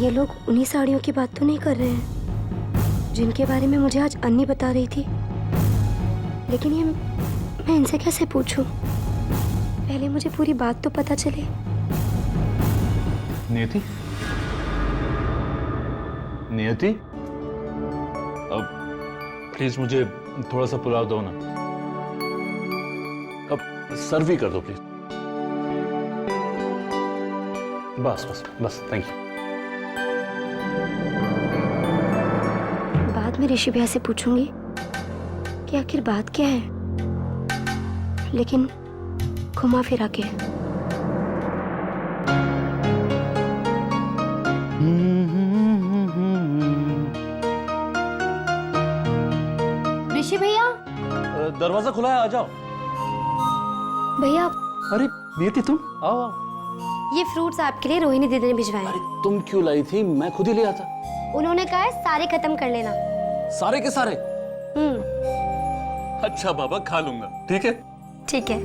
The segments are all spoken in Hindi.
ये लोग उन्हीं साड़ियों की बात तो नहीं कर रहे हैं जिनके बारे में मुझे आज अन्नी बता रही थी। लेकिन ये मैं इनसे कैसे पूछूं? पहले मुझे पूरी बात तो पता चले। नियति, नियति, अब प्लीज मुझे थोड़ा सा पुलाव दो ना। अब सर्व ही कर दो प्लीज। बस बस बस, थैंक यू। बाद में ऋषि भैया से पूछूंगी कि आखिर बात क्या है, लेकिन घुमा फिरा के। ऋषि भैया, दरवाजा खुला है, आ जाओ। भैया अरे नियति, तुम आओ आओ। ये फ्रूट्स आपके लिए रोहिणी दीदी ने भिजवाए। अरे तुम क्यों लाई थी? मैं खुद ही ले आता। उन्होंने कहा है सारे खत्म कर लेना। सारे के सारे? हम्म। अच्छा बाबा, खा लूंगा। ठीक है ठीक है।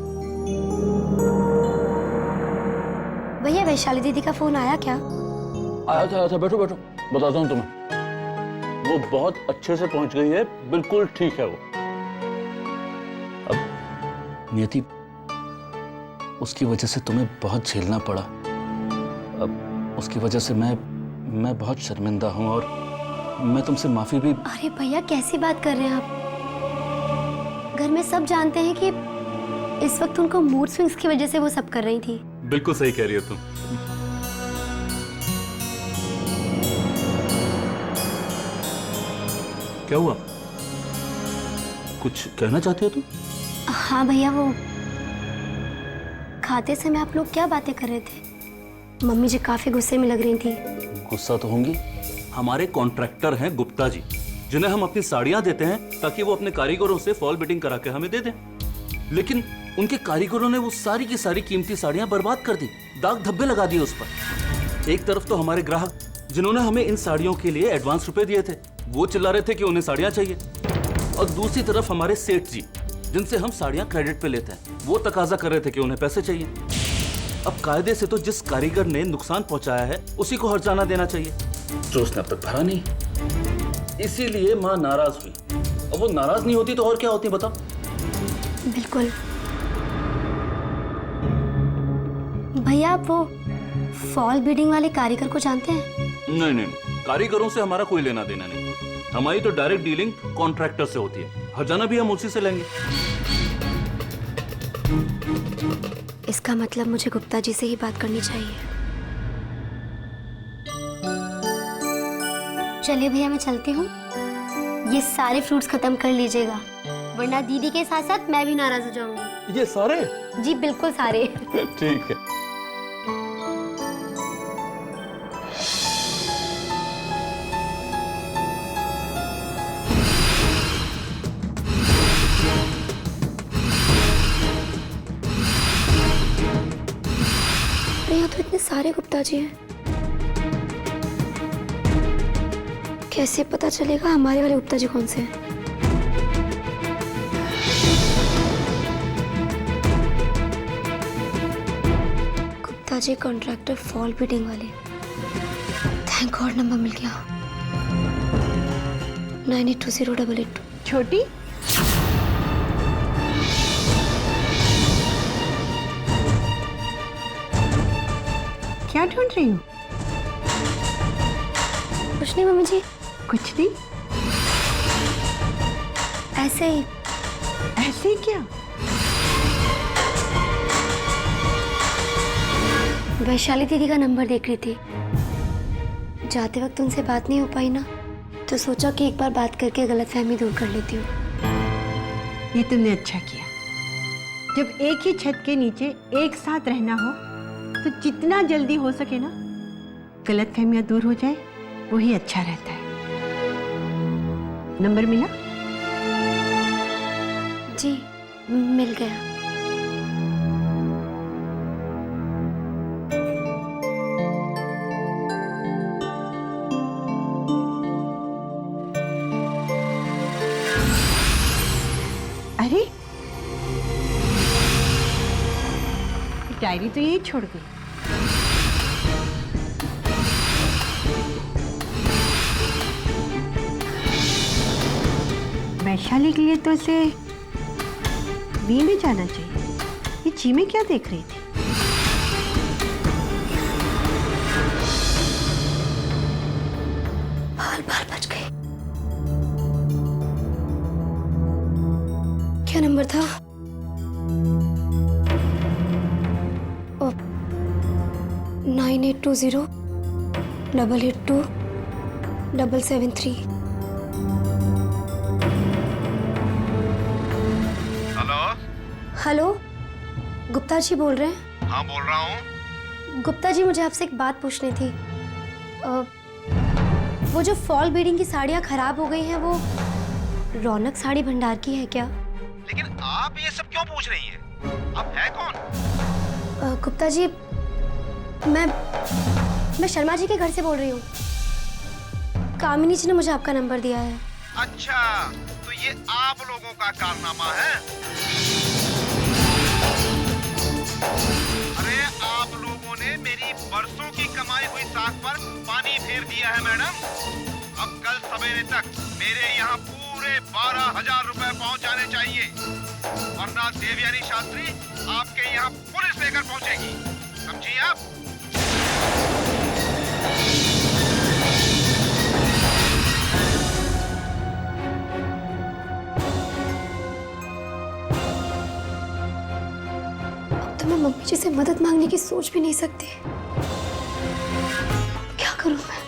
भैया वैशाली दीदी का फोन आया क्या? आया था। बैठो बैठो, बताता हूँ तुम्हें। वो बहुत अच्छे से पहुंच गई है, बिल्कुल ठीक है वो। अब नियति, उसकी वजह से तुम्हें बहुत झेलना पड़ा। अब उसकी वजह से मैं बहुत शर्मिंदा हूं और मैं तुमसे माफी भी। अरे भैया कैसी बात कर रहे हैं आप? घर में सब जानते हैं कि इस वक्त उनको मूड स्विंग्स की वजह से वो सब कर रही थी। बिल्कुल सही कह रही हो तुम। क्या हुआ? कुछ कहना चाहती हो तुम? हाँ भैया, वो खाते समय आप लोग क्या बातें कर रहे थे? मम्मी जी काफी गुस्से में लग रही थी। गुस्सा तो होंगी। हमारे कॉन्ट्रैक्टर हैं गुप्ता जी, जिन्हें हम अपनी साड़ियां देते हैं ताकि वो अपने कारीगरों से फॉल बिडिंग करा के हमें दे दें। लेकिन उनके कारीगरों ने वो सारी की सारी कीमती साड़ियां बर्बाद कर दी, दाग धब्बे लगा दिए उस पर। एक तरफ तो हमारे ग्राहक, जिन्होंने हमें इन साड़ियों के लिए एडवांस रुपए दिए थे, वो चिल्ला रहे थे कि उन्हें साड़ियां चाहिए, और दूसरी तरफ हमारे सेठ जी, जिनसे हम साड़ियां क्रेडिट पे लेते हैं, वो तकाजा कर रहे थे कि उन्हें पैसे चाहिए। अब कायदे से तो जिस कारीगर ने नुकसान पहुंचाया है उसी को हर्जाना देना चाहिए, जो उसने अब तक भरा नहीं। इसीलिए मां नाराज हुई। अब वो नाराज नहीं होती तो और क्या होती, बताओ? बिल्कुल भैया, आप वो फॉल बीडिंग वाले कारीगर को जानते हैं? नहीं नहीं, कारीगरों से हमारा कोई लेना देना नहीं। हमारी तो डायरेक्ट डीलिंग कॉन्ट्रैक्टर से होती है, हर्जाना भी हम उसी से लेंगे। इसका मतलब मुझे गुप्ता जी से ही बात करनी चाहिए। चलिए भैया, मैं चलती हूँ। ये सारे फ्रूट्स खत्म कर लीजिएगा, वरना दीदी के साथ साथ मैं भी नाराज हो जाऊंगी। ये सारे? जी बिल्कुल सारे। ठीक है। यहाँ तो इतने सारे गुप्ता जी हैं, कैसे पता चलेगा हमारे वाले गुप्ता जी कौन से हैं? Gupta ji contractor fall beading वाले। थैंक गॉड नंबर मिल गया। 982088। छोटी, क्या ढूंढ रही हो? कुछ नहीं मम्मी जी, कुछ नहीं। ऐसे ही। ऐसे ही क्या? वैशाली दीदी का नंबर देख रही थी। जाते वक्त उनसे बात नहीं हो पाई ना, तो सोचा कि एक बार बात करके गलतफहमी दूर कर लेती हूँ। ये तुमने अच्छा किया। जब एक ही छत के नीचे एक साथ रहना हो तो जितना जल्दी हो सके ना गलतफहमियां दूर हो जाए, वही अच्छा रहता है। नंबर मिला? जी मिल गया। अरे डायरी तो यही छोड़ गई। वैशाली के लिए तो इसे बी में जाना चाहिए। ये ची में क्या देख रही थी? बाल बाल बच गए। क्या नंबर था? 9820-882-773। हेलो। हेलो, गुप्ता जी बोल रहे हैं? हाँ बोल रहा हूँ। गुप्ता जी, मुझे आपसे एक बात पूछनी थी। वो जो फॉल बीडिंग की साड़ियाँ खराब हो गई हैं, वो रौनक साड़ी भंडार की है क्या? लेकिन आप ये सब क्यों पूछ रही हैं? आप है कौन? गुप्ता जी, मैं शर्मा जी के घर से बोल रही हूँ। कामिनी जी ने मुझे आपका नंबर दिया है। अच्छा, तो ये आप लोगों का कारनामा है? अरे आप लोगों ने मेरी बरसों की कमाई हुई साख पर पानी फेर दिया है मैडम। अब कल सवेरे तक मेरे यहाँ पूरे 12,000 रुपए पहुँचाने चाहिए, वरना देवयानी शास्त्री आपके यहाँ पुलिस लेकर पहुँचेगी, समझी आप? तो मैं मम्मी जी से मदद मांगने की सोच भी नहीं सकती। क्या करूं मैं?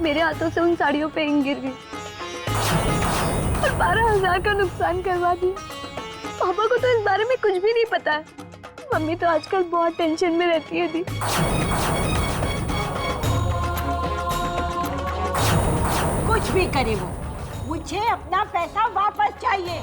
मेरे हाथों से उन साड़ियों पे इंग गिर गई और 12,000 का नुकसान करवा दिया। पापा को तो इस बारे में कुछ भी नहीं पता है। मम्मी तो आजकल बहुत टेंशन में रहती है दी। कुछ भी करे वो, मुझे अपना पैसा वापस चाहिए।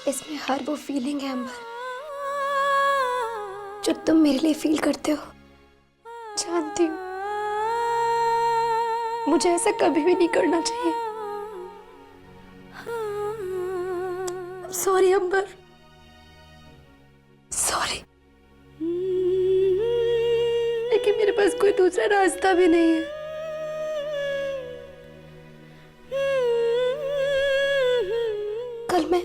इसमें हर वो फीलिंग है अंबर जो तुम मेरे लिए फील करते हो। जानती हूँ मुझे ऐसा कभी भी नहीं करना चाहिए। सॉरी अंबर, सॉरी, लेकिन मेरे पास कोई दूसरा रास्ता भी नहीं है। कल मैं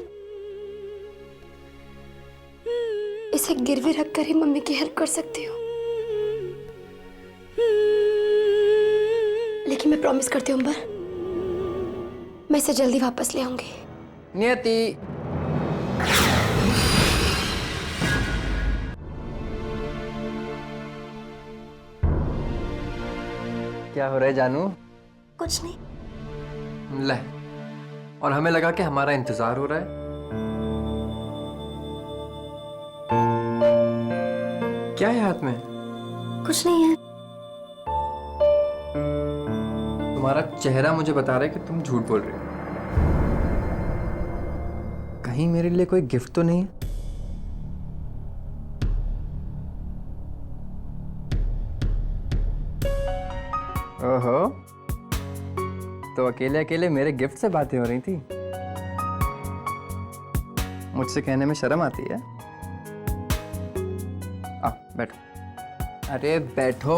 इसे गिरवी रखकर ही मम्मी की हेल्प कर सकती हूँ, लेकिन मैं प्रॉमिस करती हूँ अंबर, मैं इसे जल्दी वापस ले आऊंगी। नियति, क्या हो रहा है जानू? कुछ नहीं। ले, और हमें लगा कि हमारा इंतजार हो रहा है। क्या है हाथ में? कुछ नहीं है। तुम्हारा चेहरा मुझे बता रहा है कि तुम झूठ बोल रहे हो। कहीं मेरे लिए कोई गिफ्ट तो नहीं है? ओहो, तो अकेले अकेले मेरे गिफ्ट से बातें हो रही थी। मुझसे कहने में शर्म आती है। आ, बैठो। अरे बैठो।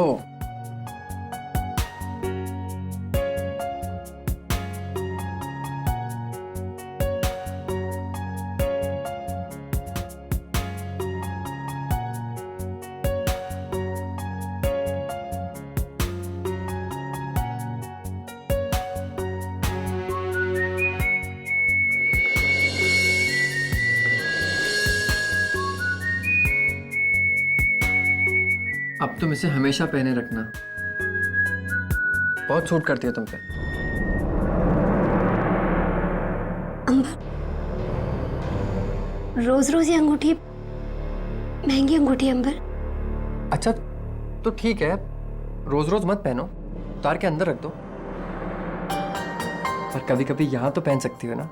अब तुम इसे हमेशा पहने रखना, बहुत सूट करती है तुम पे। अंबर, रोज रोज ये अंगूठी, महंगी अंगूठी अंबर। अच्छा तो ठीक है, रोज रोज मत पहनो, उतार के अंदर रख दो। पर कभी कभी यहाँ तो पहन सकती हो ना,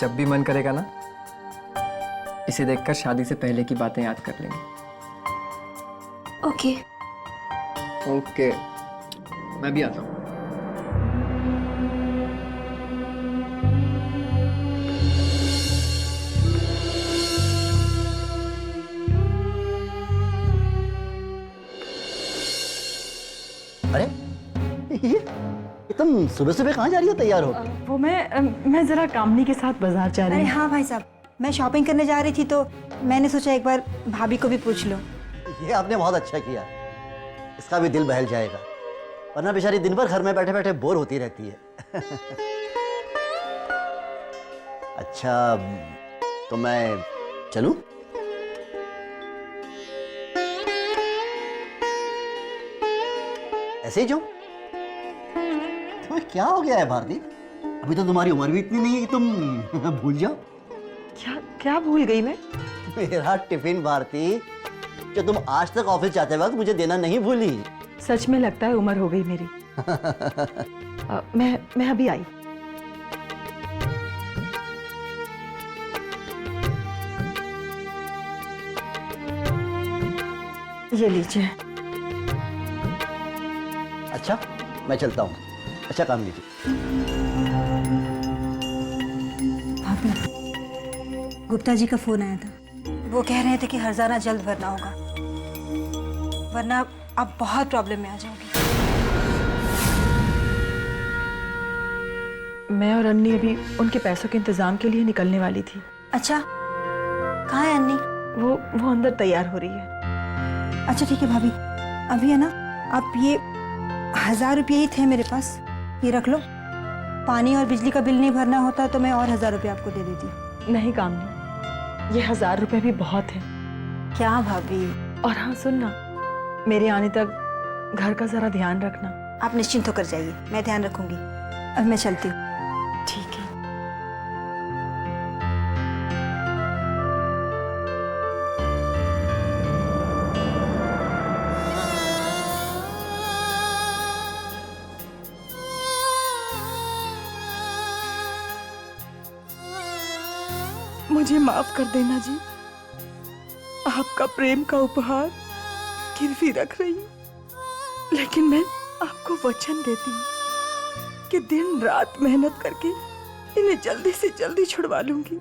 जब भी मन करेगा ना। इसे देखकर शादी से पहले की बातें याद कर लेंगे। ओके। ओके, मैं भी आता हूँ। अरे ये तुम सुबह सुबह कहाँ जा रही हो तैयार हो? वो मैं जरा कामनी के साथ बाजार जा रही अरे हूँ। हाँ भाई साहब, मैं शॉपिंग करने जा रही थी तो मैंने सोचा एक बार भाभी को भी पूछ लो। ये आपने बहुत अच्छा किया, इसका भी दिल बहल जाएगा, वरना बेचारी दिन भर घर में बैठे बैठे बोर होती रहती है। अच्छा तो मैं चलूं? ऐसे ही जाऊं? तुम्हें क्या हो गया है भारती? अभी तो तुम्हारी उम्र भी इतनी नहीं है कि तुम भूल जाओ। क्या क्या भूल गई मैं? मेरा टिफिन भारती, जो तुम आज तक ऑफिस जाते वक्त मुझे देना नहीं भूली। सच में लगता है उम्र हो गई मेरी। मैं अभी आई। ये लीजिए। अच्छा मैं चलता हूँ। अच्छा काम लीजिए। भाभी, गुप्ता जी का फोन आया था, वो कह रहे थे कि हर्जाना जल्द भरना होगा, वरना आप बहुत प्रॉब्लम में आ जाओगे। मैं और अन्नी अभी उनके पैसों के इंतजाम के लिए निकलने वाली थी। अच्छा, कहाँ है अन्नी? वो अंदर तैयार हो रही है। अच्छा ठीक है भाभी, अभी है ना, आप ये 1000 रुपये ही थे मेरे पास, ये रख लो। पानी और बिजली का बिल नहीं भरना होता तो मैं और 1000 रुपये आपको दे देती। नहीं कामनी, ये 1000 रुपये भी बहुत है। क्या भाभी? और हाँ सुनना, मेरे आने तक घर का जरा ध्यान रखना। आप निश्चिंत होकर जाइए, मैं ध्यान रखूंगी। अब मैं चलती हूँ। ठीक है। मुझे माफ कर देना जी, आपका प्रेम का उपहार गिरवी रख रही हूँ, लेकिन मैं आपको वचन देती हूँ कि दिन रात मेहनत करके इन्हें जल्दी से जल्दी छुड़वा लूंगी।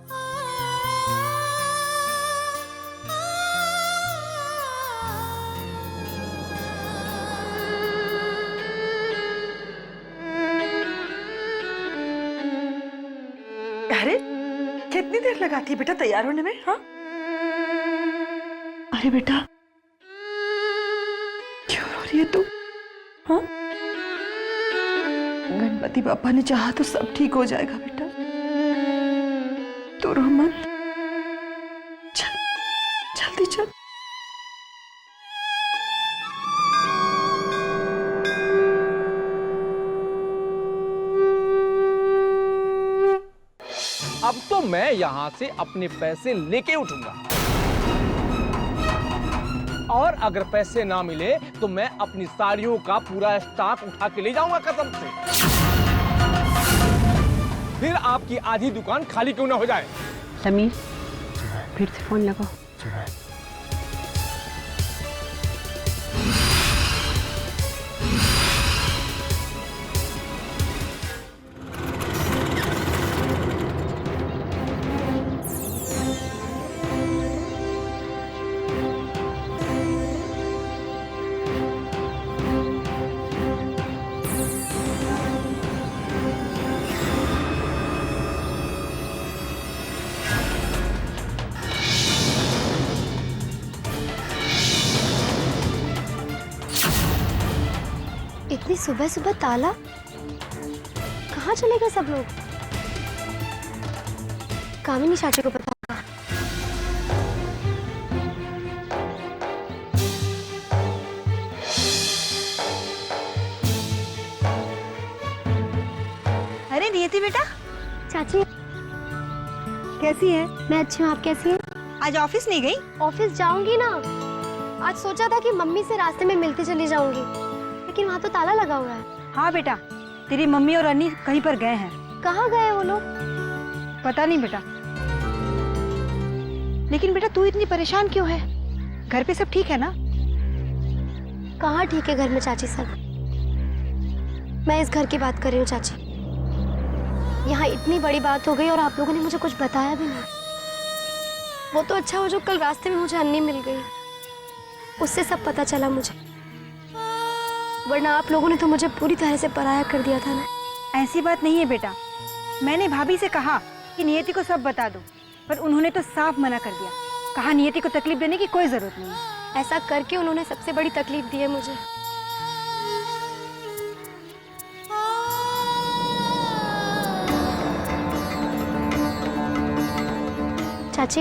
अरे कितनी देर लगाती है बेटा तैयार होने में? हाँ, अरे बेटा क्यों रो रही है तू? हाँ, गणपति बापा ने चाहा तो सब ठीक हो जाएगा बेटा, तू रो मत। चल जल्दी चल। अब तो मैं यहां से अपने पैसे लेके उठूंगा, और अगर पैसे ना मिले तो मैं अपनी साड़ियों का पूरा स्टॉक उठा के ले जाऊंगा कसम से। फिर आपकी आधी दुकान खाली क्यों ना हो जाए। समीर, फिर से फोन लगाओ। इतनी सुबह सुबह ताला? कहाँ चले गए सब लोग? कामिनी चाचा को पता होगा। अरे नियति बेटा, चाची कैसी है? मैं अच्छी हूँ, आप कैसी हैं? आज ऑफिस नहीं गई? ऑफिस जाऊंगी ना। आज सोचा था कि मम्मी से रास्ते में मिलते चली जाऊंगी, लेकिन वहाँ तो ताला लगा हुआ है। हाँ बेटा, तेरी मम्मी और अन्नी कहीं पर गए हैं। कहाँ गए वो लोग? पता नहीं बेटा। लेकिन बेटा तू इतनी परेशान क्यों है? घर पे सब ठीक है ना? कहाँ ठीक है घर में चाची सब। मैं इस घर की बात कर रही हूँ चाची। यहाँ इतनी बड़ी बात हो गई और आप लोगों ने मुझे कुछ बताया भी नहीं। वो तो अच्छा हो जो कल रास्ते में मुझे अन्नी मिल गई, उससे सब पता चला मुझे, वरना आप लोगों ने तो मुझे पूरी तरह से पराया कर दिया था ना। ऐसी बात नहीं है बेटा, मैंने भाभी से कहा कि नियति को सब बता दो, पर उन्होंने तो साफ मना कर दिया। कहा नियति को तकलीफ देने की कोई जरूरत नहीं है। ऐसा करके उन्होंने सबसे बड़ी तकलीफ दी है मुझे। चाची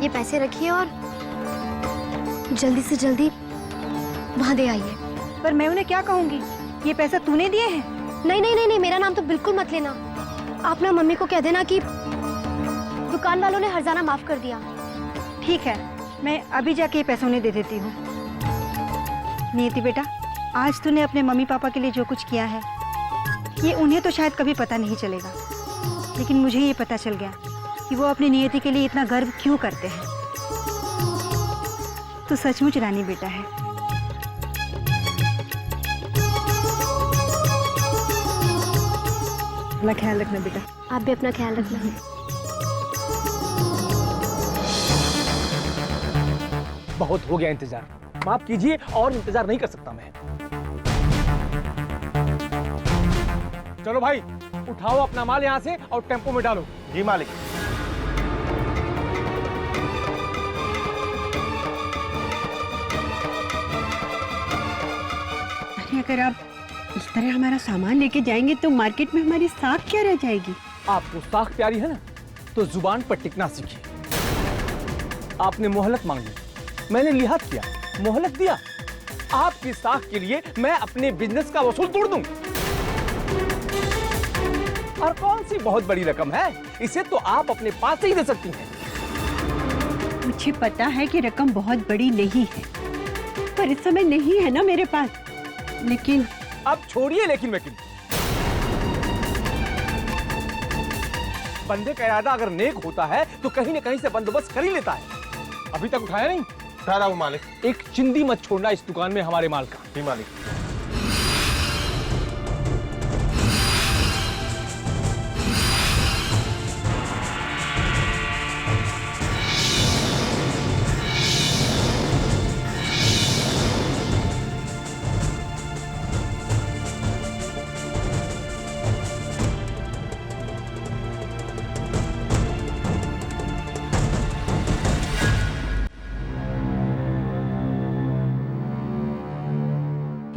ये पैसे रखिए और जल्दी से जल्दी वहां दे आइए। पर मैं उन्हें क्या कहूँगी? ये पैसा तूने दिए हैं? नहीं नहीं नहीं नहीं, मेरा नाम तो बिल्कुल मत लेना। आप ना मम्मी को कह देना कि दुकान वालों ने हर्जाना माफ कर दिया। ठीक है, मैं अभी जाके ये पैसे उन्हें दे देती हूँ। नियति बेटा, आज तूने अपने मम्मी पापा के लिए जो कुछ किया है, ये उन्हें तो शायद कभी पता नहीं चलेगा, लेकिन मुझे ये पता चल गया कि वो अपनी नियति के लिए इतना गर्व क्यों करते हैं। तू सचमुच रानी बेटा है। अपना ख्याल रखना बेटा। आप भी अपना ख्याल रखना। बहुत हो गया इंतजार, माफ कीजिए, और इंतजार नहीं कर सकता मैं। चलो भाई, उठाओ अपना माल यहाँ से और टेम्पो में डालो। जी मालिक। अरे अगर आप इस तरह हमारा सामान लेके जाएंगे तो मार्केट में हमारी साख क्या रह जाएगी? आपको साख प्यारी है ना, तो जुबान पर टिकना सीखिए। आपने मोहलत मांगी, मैंने लिहाज किया, मोहलत दिया। आपकी साख के लिए मैं अपने बिजनेस का वसूल तोड़ दूं। और कौन सी बहुत बड़ी रकम है, इसे तो आप अपने पास से ही दे सकती हैं। मुझे पता है कि रकम बहुत बड़ी नहीं है, पर इस समय नहीं है ना मेरे पास। लेकिन अब छोड़िए लेकिन वकील। बंदे का इरादा अगर नेक होता है तो कहीं न कहीं से बंदोबस्त कर ही लेता है। अभी तक उठाया नहीं? उठा रहा हूँ मालिक। एक चिंदी मत छोड़ना इस दुकान में हमारे माल का। जी मालिक।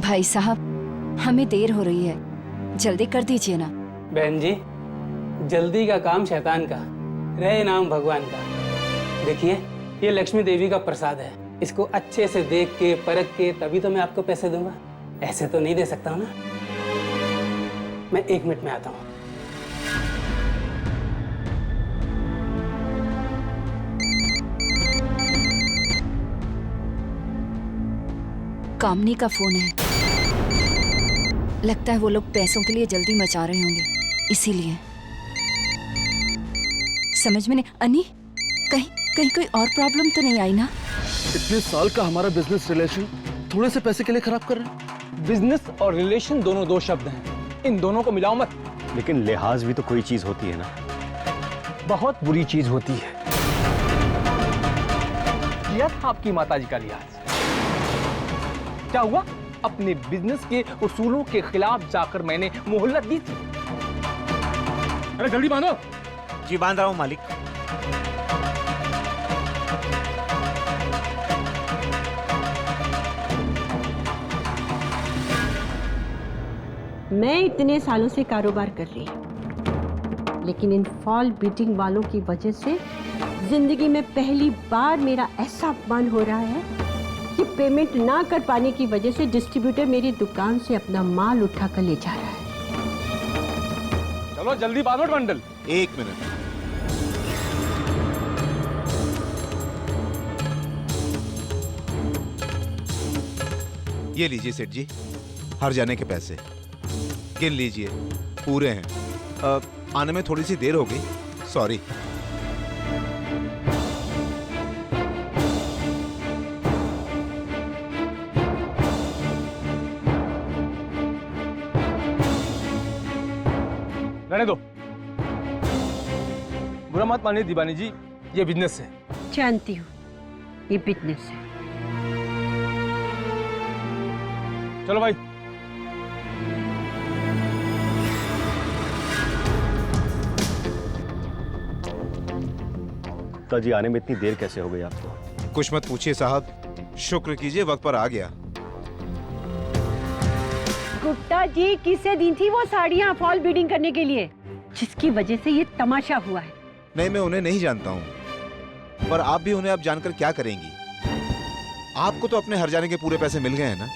भाई साहब, हमें देर हो रही है, जल्दी कर दीजिए ना। बहन जी, जल्दी का काम शैतान का, रहे नाम भगवान का। देखिए, ये लक्ष्मी देवी का प्रसाद है, इसको अच्छे से देख के परख के तभी तो मैं आपको पैसे दूंगा। ऐसे तो नहीं दे सकता हूँ ना। मैं 1 मिनट में आता हूँ। कामनी का फोन है, लगता है वो लोग पैसों के लिए जल्दी मचा रहे होंगे, इसीलिए। समझ में नहीं। अन्नी, कहीं कहीं कोई और प्रॉब्लम तो नहीं आई ना? इतने साल का हमारा बिजनेस रिलेशन थोड़े से पैसे के लिए खराब कर रहे हैं। बिजनेस और रिलेशन दोनों दो शब्द हैं, इन दोनों को मिलाओ मत। लेकिन लिहाज भी तो कोई चीज होती है ना। बहुत बुरी चीज होती है। किया था आपकी माताजी का लिहाज, क्या हुआ? अपने बिजनेस के उसूलों के खिलाफ जाकर मैंने मोहलत दी थी। अरे जल्दी बांधो। जी बांध रहा हूँ मालिक। मैं इतने सालों से कारोबार कर रही हूँ, लेकिन इन फॉल बीटिंग वालों की वजह से जिंदगी में पहली बार मेरा ऐसा अपमान हो रहा है कि पेमेंट ना कर पाने की वजह से डिस्ट्रीब्यूटर मेरी दुकान से अपना माल उठा कर ले जा रहा है। चलो जल्दी बांधो बंडल। 1 मिनट। ये लीजिए सेठ जी, हर जाने के पैसे गिन लीजिए, पूरे हैं। आने में थोड़ी सी देर हो गई, सॉरी। रहने दो, बुरा मत मानिए दीवानी जी, ये बिजनेस है। जानती हूँ ये बिजनेस है। चलो भाई। ताजी आने में इतनी देर कैसे हो गई आपको? कुछ मत पूछिए साहब, शुक्र कीजिए वक्त पर आ गया। गुप्ता जी किसे दी थी वो साड़ियाँ फॉल बीडिंग करने के लिए, जिसकी वजह से ये तमाशा हुआ है? नहीं, मैं उन्हें नहीं जानता हूँ, पर आप भी उन्हें अब जानकर क्या करेंगी? आपको तो अपने हर जाने के पूरे पैसे मिल गए हैं ना,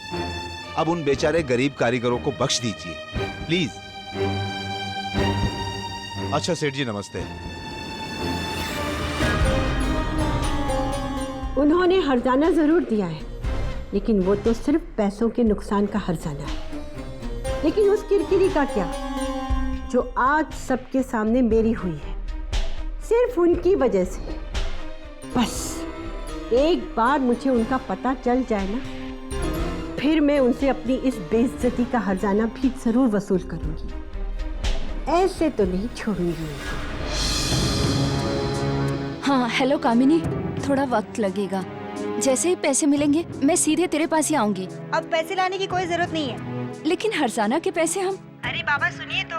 अब उन बेचारे गरीब कारीगरों को बख्श दीजिए प्लीज। अच्छा सेठ जी नमस्ते। उन्होंने हर्जाना जरूर दिया है, लेकिन वो तो सिर्फ पैसों के नुकसान का हर्जाना है। लेकिन उस किरकिरी का क्या जो आज सबके सामने मेरी हुई है, सिर्फ उनकी वजह से। बस एक बार मुझे उनका पता चल जाए ना, फिर मैं उनसे अपनी इस बेइज्जती का हर्जाना भी जरूर वसूल करूंगी। ऐसे तो नहीं छोड़ूंगी। हाँ हेलो कामिनी, थोड़ा वक्त लगेगा। जैसे ही पैसे मिलेंगे मैं सीधे तेरे पास ही आऊंगी। अब पैसे लाने की कोई जरूरत नहीं है। लेकिन हर्जाना के पैसे हम। अरे बाबा सुनिए तो,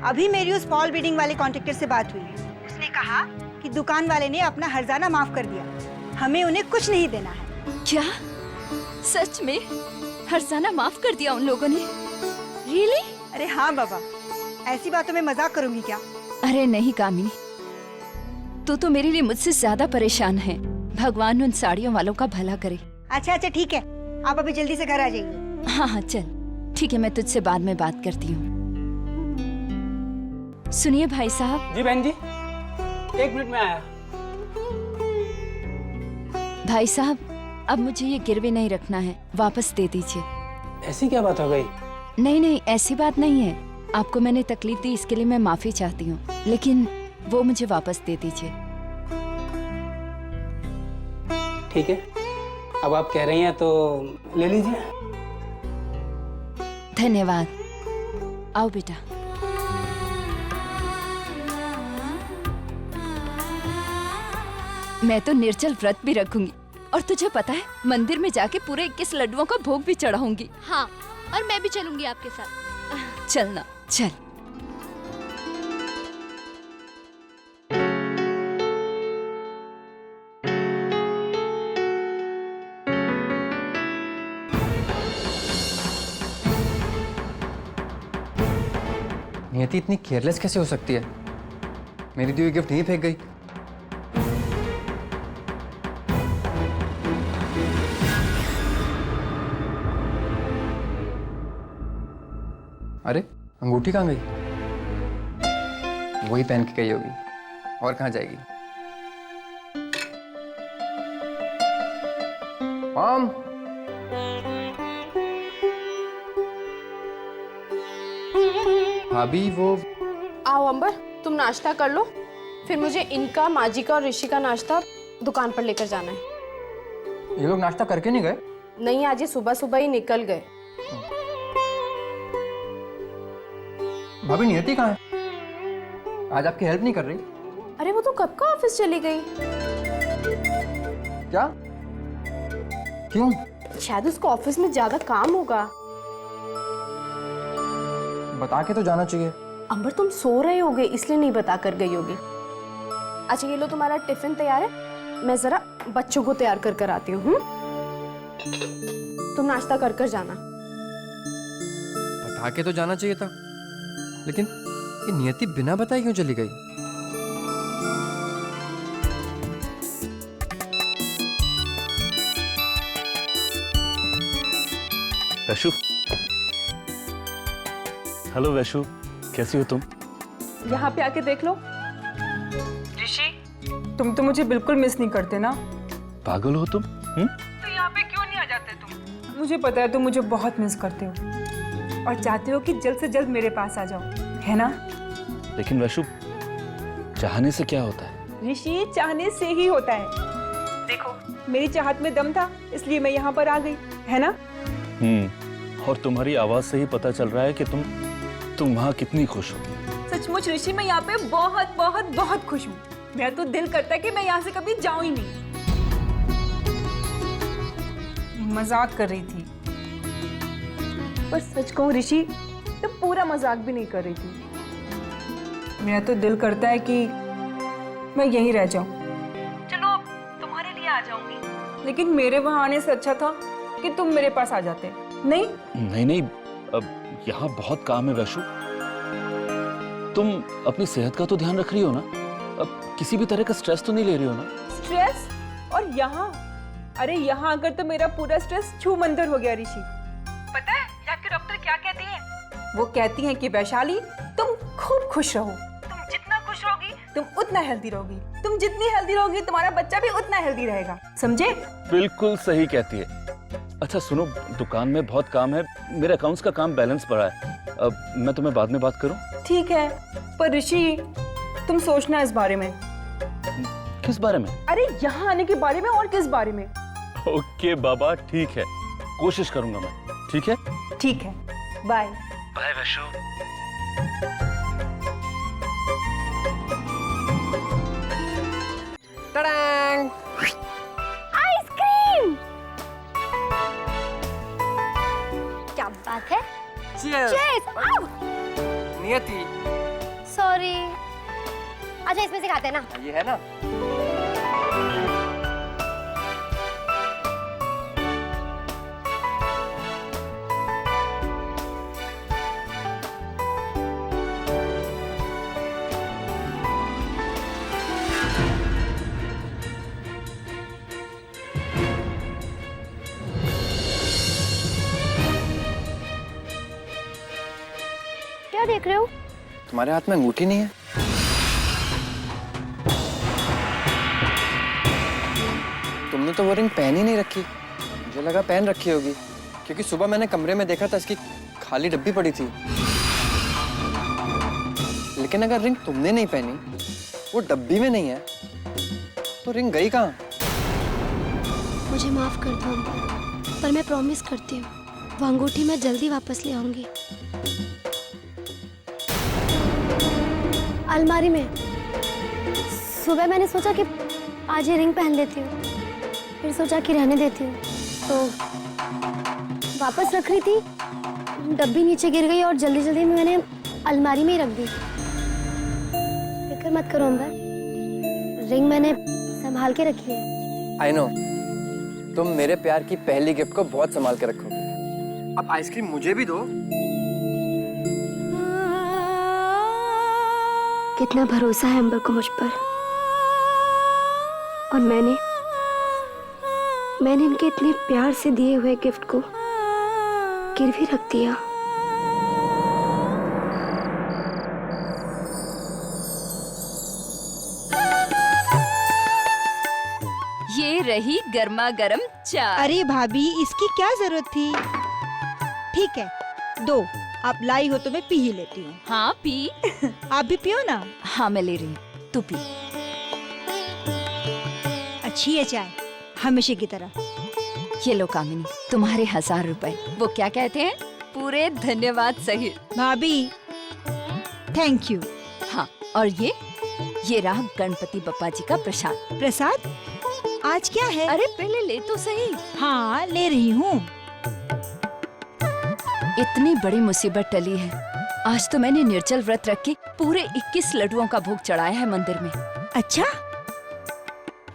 अभी मेरी उस फॉल बीडिंग वाले कॉन्ट्रैक्टर से बात हुई है। उसने कहा कि दुकान वाले ने अपना हर्जाना माफ कर दिया, हमें उन्हें कुछ नहीं देना है। क्या सच में हर्जाना माफ कर दिया उन लोगों ने? रियली? अरे हाँ बाबा, ऐसी बातों में मजाक करूंगी क्या? अरे नहीं कामिनी, तू तो मेरे लिए मुझसे ज्यादा परेशान है। भगवान उन साड़ियों वालों का भला करे। अच्छा अच्छा ठीक है, आप अभी जल्दी से घर आ जाइए। हाँ हाँ चल ठीक है, मैं तुझसे बाद में बात करती हूँ। सुनिए भाई साहब। जी बहन जी, 1 मिनट में आया। भाई साहब, अब मुझे ये गिरवे नहीं रखना है, वापस दे दीजिए। ऐसी क्या बात हो गई? नहीं नहीं, ऐसी बात नहीं है। आपको मैंने तकलीफ दी, इसके लिए मैं माफी चाहती हूँ, लेकिन वो मुझे वापस दे दीजिए। ठीक है, अब आप कह रही हैं तो ले लीजिए। धन्यवाद। आओ बेटा। मैं तो निर्जल व्रत भी रखूंगी, और तुझे पता है मंदिर में जाके पूरे 21 लड्डुओं का भोग भी चढ़ाऊंगी। हाँ, और मैं भी चलूंगी आपके साथ। चलना चल। नियति इतनी केयरलेस कैसे हो सकती है? मेरी दी हुई गिफ्ट यहीं फेंक गई। अरे अंगूठी कहाँ गई? वही पहन के गई होगी, और कहाँ जाएगी? मॉम, भाभी वो। आओ अंबर, तुम नाश्ता कर लो, फिर मुझे इनका, माजी का और ऋषि का नाश्ता दुकान पर लेकर जाना है। ये लोग नाश्ता करके नहीं गए? नहीं, आज ये सुबह सुबह ही निकल गए। भाभी नियति कहाँ है? आज आपकी हेल्प नहीं कर रही? अरे वो तो कब का ऑफिस चली गई। क्या? क्यों? शायद उसको ऑफिस में ज्यादा काम होगा। बता के तो जाना चाहिए। अंबर तुम सो रहे होगे इसलिए नहीं बता कर गई होगी। अच्छा ये लो तुम्हारा टिफिन तैयार है, मैं जरा बच्चों को तैयार कर कर आती हूँ। तुम नाश्ता कर कर जाना। बता के तो जाना चाहिए था, लेकिन ये नियति बिना बताए क्यों चली गई? वैशु, हेलो वैशु, कैसी हो तुम? यहाँ पे आके देख लो। ऋषि, तुम तो मुझे बिल्कुल मिस नहीं करते ना? पागल हो तुम? तो यहाँ पे क्यों नहीं आ जाते तुम? मुझे पता है तुम मुझे बहुत मिस करते हो और चाहते हो कि जल्द से जल्द मेरे पास आ जाओ, है ना? लेकिन वैशु, चाहने से क्या होता है? ऋषि, चाहने से ही होता है। देखो, मेरी चाहत में दम था इसलिए मैं यहाँ पर आ गई, है ना? और तुम्हारी आवाज से ही पता चल रहा है कि तुम वहाँ कितनी खुश हो। सचमुच ऋषि, मैं यहाँ पे बहुत बहुत बहुत खुश हूँ। मेरा तो दिल करता है कि मैं यहाँ से कभी जाऊं ही नहीं। मजाक कर रही थी, पर सच कहूँ ऋषि, तुम पूरा मजाक भी नहीं कर रही थी। मेरा तो दिल करता है कि मैं यहीं रह जाऊं। चलो, तुम्हारे लिए आ जाऊंगी, लेकिन मेरे वहां आने से अच्छा था कि तुम मेरे पास आ जाते। नहीं, अब यहाँ बहुत काम है वैशु। तुम अपनी सेहत का तो ध्यान रख रही हो ना? अब किसी भी तरह का स्ट्रेस तो नहीं ले रही हो ना? स्ट्रेस? और यहाँ? अरे यहाँ आकर तो मेरा पूरा स्ट्रेस छूमंतर हो गया ऋषि। पता है यहाँ के डॉक्टर क्या कहती हैं? वो कहती हैं कि वैशाली, तुम खूब खुश रहो। तुम जितना खुश रहोगी तुम उतना हेल्दी रहोगी। तुम जितनी हेल्दी रहोगी तुम्हारा बच्चा भी उतना हेल्दी रहेगा, समझे? बिल्कुल सही कहती है। अच्छा सुनो, दुकान में बहुत काम है, मेरे अकाउंट्स का काम बैलेंस पड़ा है। अब मैं तुम्हें बाद में बात करूं? ठीक है, पर ऋषि तुम सोचना इस बारे में। किस बारे में? अरे यहाँ आने के बारे में और किस बारे में? ओके बाबा, ठीक है, कोशिश करूंगा मैं। ठीक है? ठीक है, बाय। बाय वैशु। टड़ांग! आइसक्रीम! क्या बात है? Cheers! Cheers! नियति, सॉरी। अच्छा, इसमें से खाते हैं ना? ये है ना? क्या देख रहे हो? तुम्हारे हाथ में अंगूठी नहीं है? तुमने तो वो रिंग पहन ही नहीं रखी। मुझे लगा पहन रखी होगी, क्योंकि सुबह मैंने कमरे में देखा था इसकी खाली डब्बी पड़ी थी। लेकिन अगर रिंग तुमने नहीं पहनी, वो डब्बी में नहीं है, तो रिंग गई कहाँ? मुझे माफ कर दो अंकल, पर मैं प्रॉमिस करती हूँ वो अंगूठी मैं जल्दी वापस ले आऊंगी। अलमारी में। सुबह मैंने सोचा कि आज ये रिंग पहन लेती हूँ, फिर सोचा कि रहने देती हूँ, तो वापस रख रही थी, डब्बी नीचे गिर गई और जल्दी जल्दी में मैंने अलमारी में ही रख दी। फिक्र मत करो अंबर, रिंग मैंने संभाल के रखी है। आई नो, तुम मेरे प्यार की पहली गिफ्ट को बहुत संभाल के रखोगे। अब आइसक्रीम मुझे भी दो। कितना भरोसा है अंबर को मुझ पर, और मैंने इनके इतने प्यार से दिए हुए गिफ्ट को गिरवी रख दिया। ये रही गर्मा गर्म चाय। अरे भाभी, इसकी क्या जरूरत थी? ठीक है, दो आप लाई हो तो मैं पी ही लेती हूँ। हाँ पी। आप भी पियो ना। हाँ मैं ले रही हूँ, तू पी। अच्छी है चाय, हमेशा की तरह। ये लो कामिनी, तुम्हारे 1000 रुपए। वो क्या कहते हैं, पूरे धन्यवाद सहित। भाभी थैंक यू। हाँ, और ये रहा गणपति बप्पा जी का प्रसाद। प्रसाद? आज क्या है? अरे पहले ले तो सही। हाँ ले रही हूँ। इतनी बड़ी मुसीबत टली है। आज तो मैंने निर्जल व्रत रख के पूरे 21 लड्डुओं का भोग चढ़ाया है मंदिर में। अच्छा?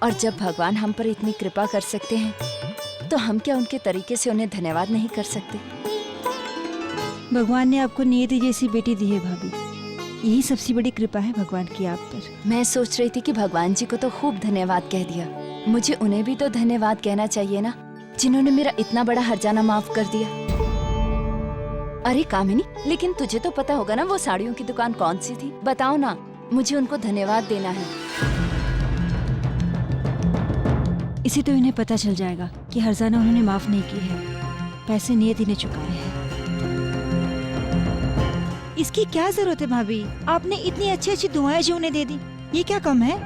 और जब भगवान हम पर इतनी कृपा कर सकते हैं, तो हम क्या उनके तरीके से उन्हें धन्यवाद नहीं कर सकते? भगवान ने आपको नियति जैसी बेटी दी है भाभी, यही सबसे बड़ी कृपा है भगवान की आप पर। मैं सोच रही थी कि भगवान जी को तो खूब धन्यवाद कह दिया, मुझे उन्हें भी तो धन्यवाद कहना चाहिए ना, जिन्होंने मेरा इतना बड़ा हर्जाना माफ कर दिया। अरे कामिनी, लेकिन तुझे तो पता होगा ना वो साड़ियों की दुकान कौन सी थी? बताओ ना, मुझे उनको धन्यवाद देना है। इसे तो इन्हें पता चल जाएगा कि हर्जाना उन्होंने माफ नहीं की है, पैसे नियति ने चुकाए हैं। इसकी क्या जरूरत है भाभी? आपने इतनी अच्छी अच्छी दुआएं जो उन्हें दे दी, ये क्या कम है?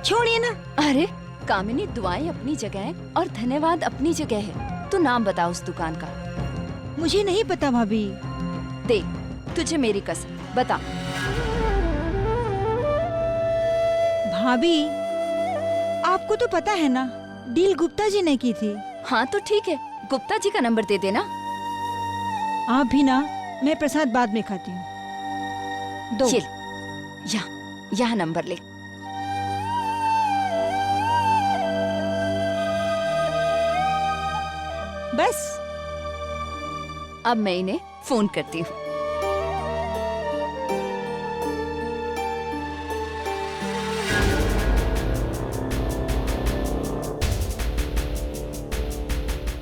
छोड़िए ना। अरे कामिनी, दुआएं अपनी जगह है और धन्यवाद अपनी जगह है। तू नाम बता उस दुकान का। मुझे नहीं पता भाभी। देख, तुझे मेरी कसम, बता। भाभी, आपको तो पता है ना, डील गुप्ता जी ने की थी। हाँ तो ठीक है, गुप्ता जी का नंबर दे देना। आप भी ना, मैं प्रसाद बाद में खाती हूँ। दो। यहाँ नंबर ले। बस अब मैं इन्हें फोन करती हूँ।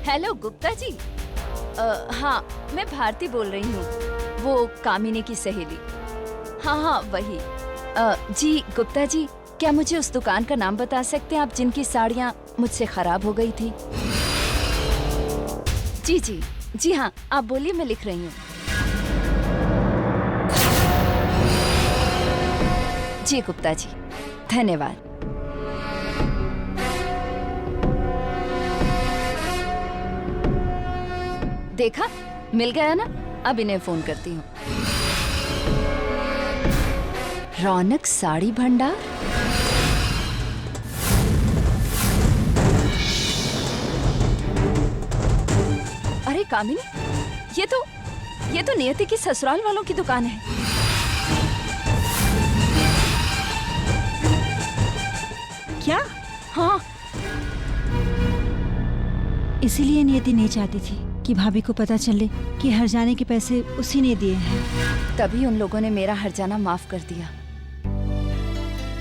हेलो गुप्ता जी। हाँ, मैं भारती बोल रही हूँ, वो कामिनी की सहेली। हाँ वही। जी गुप्ता जी, क्या मुझे उस दुकान का नाम बता सकते हैं आप जिनकी साड़ियाँ मुझसे खराब हो गई थी? जी हाँ, आप बोलिए, मैं लिख रही हूँ। जी गुप्ता जी, धन्यवाद। देखा, मिल गया ना। अब इन्हें फोन करती हूँ। रौनक साड़ी भंडार। अरे कामिनी, ये तो नियति की ससुराल वालों की दुकान है। क्या? हाँ। इसीलिए नियति नहीं चाहती थी कि भाभी को पता चले कि हर्जाने के पैसे उसी ने दिए हैं। तभी उन लोगों ने मेरा हर्जाना माफ कर दिया।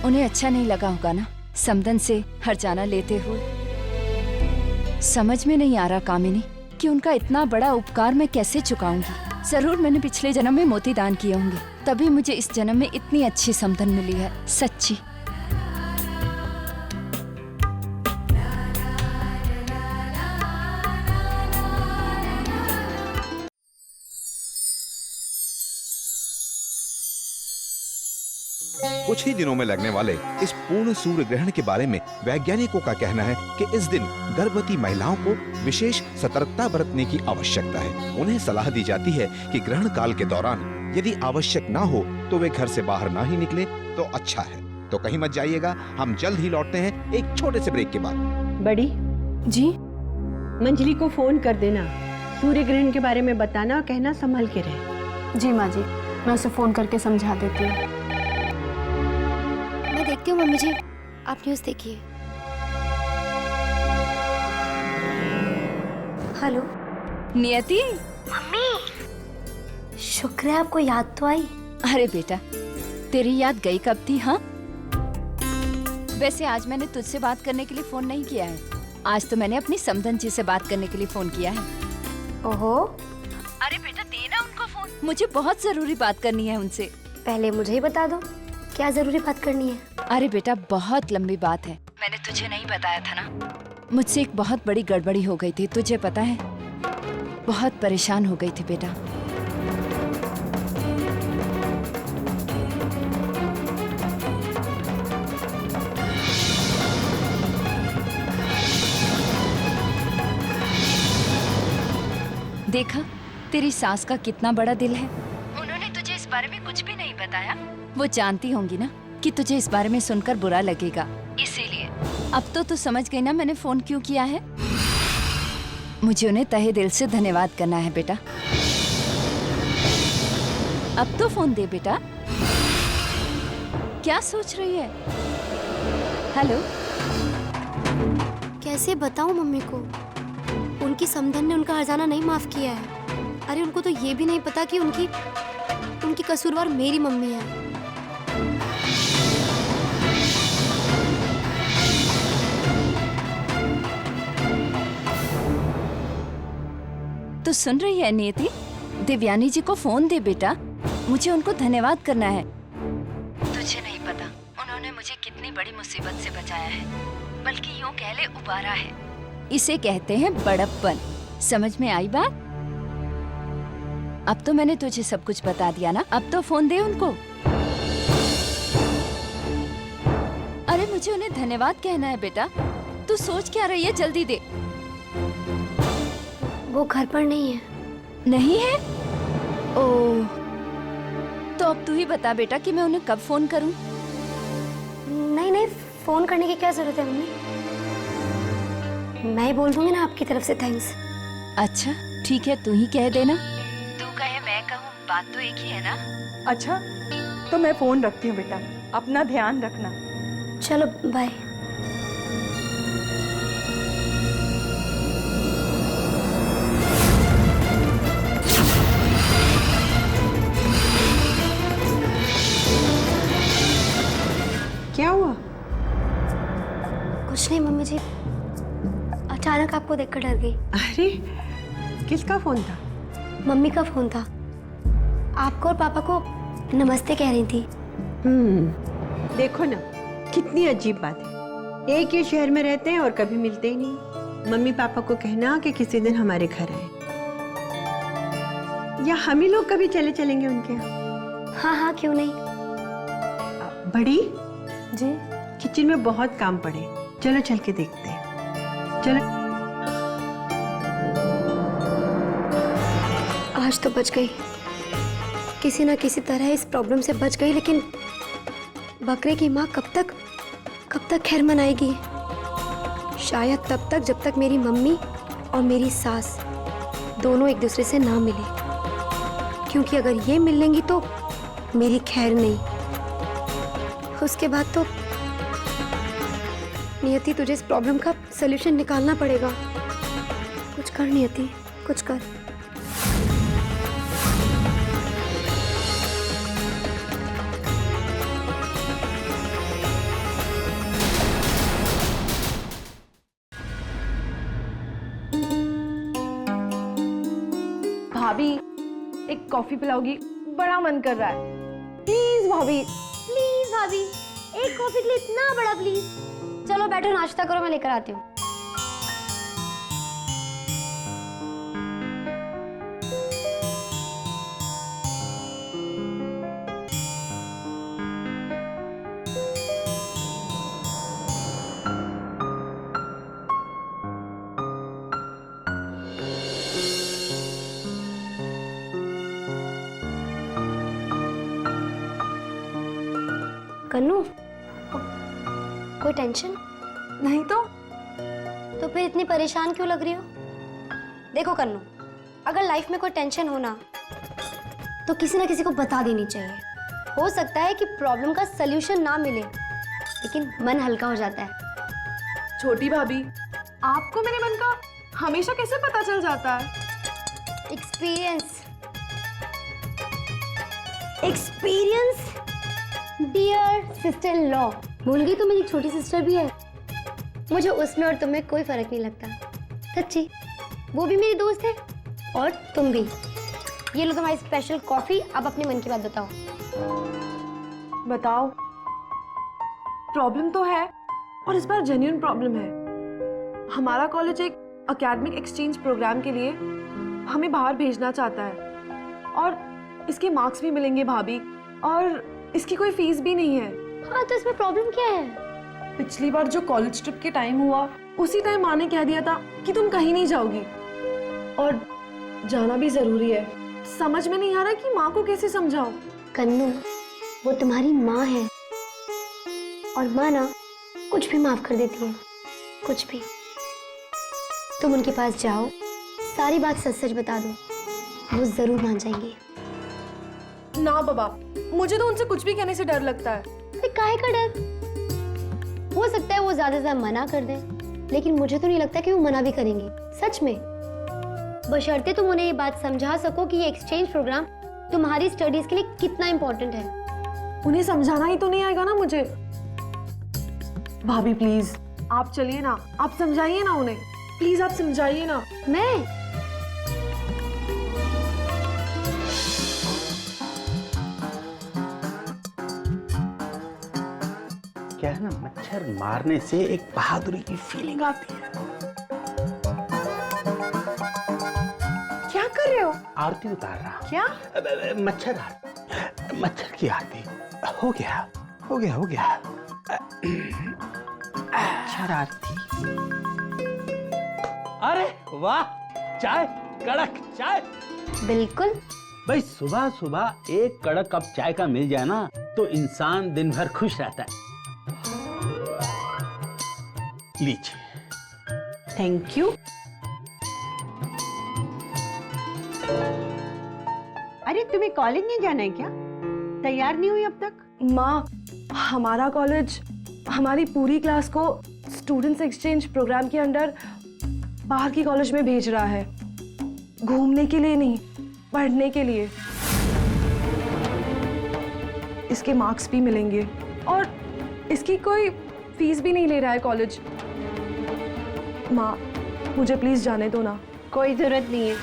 उन्हें अच्छा नहीं लगा होगा ना समदन से हर्जाना लेते हुए। समझ में नहीं आ रहा कामिनी कि उनका इतना बड़ा उपकार मैं कैसे चुकाऊंगी। जरूर मैंने पिछले जन्म में मोती दान किए होंगे, तभी मुझे इस जन्म में इतनी अच्छी समदन मिली है। सच्ची। कुछ ही दिनों में लगने वाले इस पूर्ण सूर्य ग्रहण के बारे में वैज्ञानिकों का कहना है कि इस दिन गर्भवती महिलाओं को विशेष सतर्कता बरतने की आवश्यकता है। उन्हें सलाह दी जाती है कि ग्रहण काल के दौरान यदि आवश्यक ना हो तो वे घर से बाहर ना ही निकले तो अच्छा है। तो कहीं मत जाइएगा, हम जल्द ही लौटते हैं एक छोटे से ब्रेक के बाद। बड़ी जी, मंजली को फोन कर देना, सूर्य ग्रहण के बारे में बताना और कहना संभल के रहे। जी माँ जी, मैं उसे फोन करके समझा देती हूँ। मैं देखती हूँ मम्मी जी, आप न्यूज़ देखिए। हेलो नियति। मम्मी, शुक्र है आपको याद तो आई। अरे बेटा, तेरी याद गई कब थी? हाँ, वैसे आज मैंने तुझसे बात करने के लिए फोन नहीं किया है। आज तो मैंने अपनी समदन जी से बात करने के लिए फोन किया है। ओहो। अरे बेटा, देना उनको फोन, मुझे बहुत जरूरी बात करनी है उनसे। पहले मुझे ही बता दो, क्या जरूरी बात करनी है? अरे बेटा, बहुत लंबी बात है, मैंने तुझे नहीं बताया था ना। मुझसे एक बहुत बड़ी गड़बड़ी हो गई थी, तुझे पता है। बहुत परेशान हो गई थी बेटा। देखा, तेरी सास का कितना बड़ा दिल है। उन्होंने तुझे इस बारे में कुछ भी नहीं बताया। वो जानती होंगी ना कि तुझे इस बारे में सुनकर बुरा लगेगा, इसीलिए। अब तो तू समझ गई ना मैंने फोन क्यों किया है। मुझे उन्हें तहे दिल से धन्यवाद करना है बेटा। अब तो फोन दे बेटा। क्या सोच रही है? हेलो। कैसे बताऊं मम्मी को? उनकी समधन ने उनका हर्जाना नहीं माफ किया है। अरे उनको तो ये भी नहीं पता कि उनकी कसूरवार मेरी मम्मी है। तो सुन रही है नियति? देवयानी जी को फोन दे बेटा, मुझे उनको धन्यवाद करना है। तुझे नहीं पता उन्होंने मुझे कितनी बड़ी मुसीबत से बचाया है, बल्कि यूं कह ले उबारा है। इसे कहते हैं बड़प्पन। समझ में आई बात? अब तो मैंने तुझे सब कुछ बता दिया ना, अब तो फोन दे उनको। अरे मुझे उन्हें धन्यवाद कहना है बेटा। तू सोच क्या रही है, जल्दी दे। वो घर पर नहीं है। नहीं है? ओह, तो अब तू ही बता बेटा कि मैं उन्हें कब फोन करूं? नहीं नहीं, फोन करने की क्या जरूरत है मम्मी, मैं ही बोल दूंगी ना आपकी तरफ से थैंक्स। अच्छा ठीक है, तू ही कह देना। तू कहे मैं कहूँ, बात तो एक ही है ना। अच्छा तो मैं फोन रखती हूँ बेटा, अपना ध्यान रखना। चलो बाय। क्या हुआ? कुछ नहीं मम्मी जी, अचानक आपको देखकर डर गई। अरे किसका फोन था? मम्मी का फोन था। आपको और पापा को नमस्ते कह रही थी। देखो ना, कितनी अजीब बात है। एक ही शहर में रहते हैं और कभी मिलते ही नहीं। मम्मी पापा को कहना कि किसी दिन हमारे घर आए, या हम ही लोग कभी चले चलेंगे उनके यहाँ। हाँ हाँ क्यों नहीं। बड़ी जी, किचन में बहुत काम पड़े, चलो चल के देखते हैं। चलो। आज तो बच गई, किसी ना किसी तरह इस प्रॉब्लम से बच गई। लेकिन बकरे की माँ कब तक खैर मनाएगी? शायद तब तक जब तक मेरी मम्मी और मेरी सास दोनों एक दूसरे से ना मिले, क्योंकि अगर ये मिल लेंगी तो मेरी खैर नहीं। उसके बाद तो नियति, तुझे इस प्रॉब्लम का सलूशन निकालना पड़ेगा। कुछ कर नियति, कुछ कर। भाभी एक कॉफी पिलाओगी? बड़ा मन कर रहा है। प्लीज भाभी, प्लीज भाभी, एक कॉफी के लिए इतना बड़ा प्लीज। चलो बैठो, नाश्ता करो, मैं लेकर आती हूँ। कन्नू, कोई टेंशन? नहीं तो फिर इतनी परेशान क्यों लग रही हो? देखो कन्नू, अगर लाइफ में कोई टेंशन हो ना, तो किसी ना किसी को बता देनी चाहिए। हो सकता है कि प्रॉब्लम का सल्यूशन ना मिले, लेकिन मन हल्का हो जाता है। छोटी भाभी, आपको मेरे मन का हमेशा कैसे पता चल जाता है? Experience dear sister in law. भूल गई तो मेरी छोटी सिस्टर भी है, मुझे उसमें और तुम्हें कोई फर्क नहीं लगता। सच्ची, वो भी मेरी दोस्त है और तुम भी। ये लो तुम्हारी स्पेशल कॉफी। अब अपने मन की बात बताओ। बताओ। प्रॉब्लम तो है, और इस बार जेन्युइन प्रॉब्लम है। हमारा कॉलेज एक एकेडमिक एक्सचेंज प्रोग्राम के लिए हमें बाहर भेजना चाहता है, और इसके मार्क्स भी मिलेंगे भाभी, और इसकी कोई फीस भी नहीं है। हाँ, तो इसमें प्रॉब्लम क्या है? पिछली बार जो कॉलेज ट्रिप के टाइम हुआ, उसी टाइम माँ ने कह दिया था कि तुम कहीं नहीं जाओगी, और जाना भी जरूरी है। समझ में नहीं आ रहा कि माँ को कैसे समझाऊं। कन्नू, वो तुम्हारी माँ है, और माँ ना कुछ भी माफ कर देती है, कुछ भी। तुम उनके पास जाओ, सारी बात सच सच बता दो, वो जरूर मान जाएंगे। ना बाबा, मुझे तो उनसे कुछ भी कहने से डर लगता है। काहे का डर? हो सकता है वो ज्यादा से ज्यादा मना कर दे, लेकिन मुझे तो नहीं लगता कि वो मना भी करेंगे, सच में। बशर्ते तुम उन्हें ये बात समझा सको कि ये एक्सचेंज प्रोग्राम तुम्हारी स्टडीज के लिए कितना इंपॉर्टेंट है। उन्हें समझाना ही तो नहीं आएगा ना मुझे। भाभी प्लीज, आप चलिए ना, आप समझाइए ना उन्हें, प्लीज आप समझाइए ना। मैं क्या है ना, मच्छर मारने से एक बहादुरी की फीलिंग आती है। क्या कर रहे हो? आरती उतार रहा। क्या? मच्छर आरती, मच्छर की आरती। हो गया हो गया हो गया। मच्छर आरती। अरे वाह, चाय, कड़क चाय। बिल्कुल। भाई सुबह सुबह एक कड़क कप चाय का मिल जाए ना तो इंसान दिन भर खुश रहता है। लीजिए। Thank you. अरे तुम्हें कॉलेज नहीं जाना है क्या? तैयार नहीं हुई अब तक? माँ, हमारा कॉलेज हमारी पूरी क्लास को स्टूडेंट्स एक्सचेंज प्रोग्राम के अंडर बाहर की कॉलेज में भेज रहा है, घूमने के लिए नहीं, पढ़ने के लिए। इसके मार्क्स भी मिलेंगे और इसकी कोई फीस भी नहीं ले रहा है कॉलेज। माँ, मुझे प्लीज जाने दो ना। कोई जरूरत नहीं है।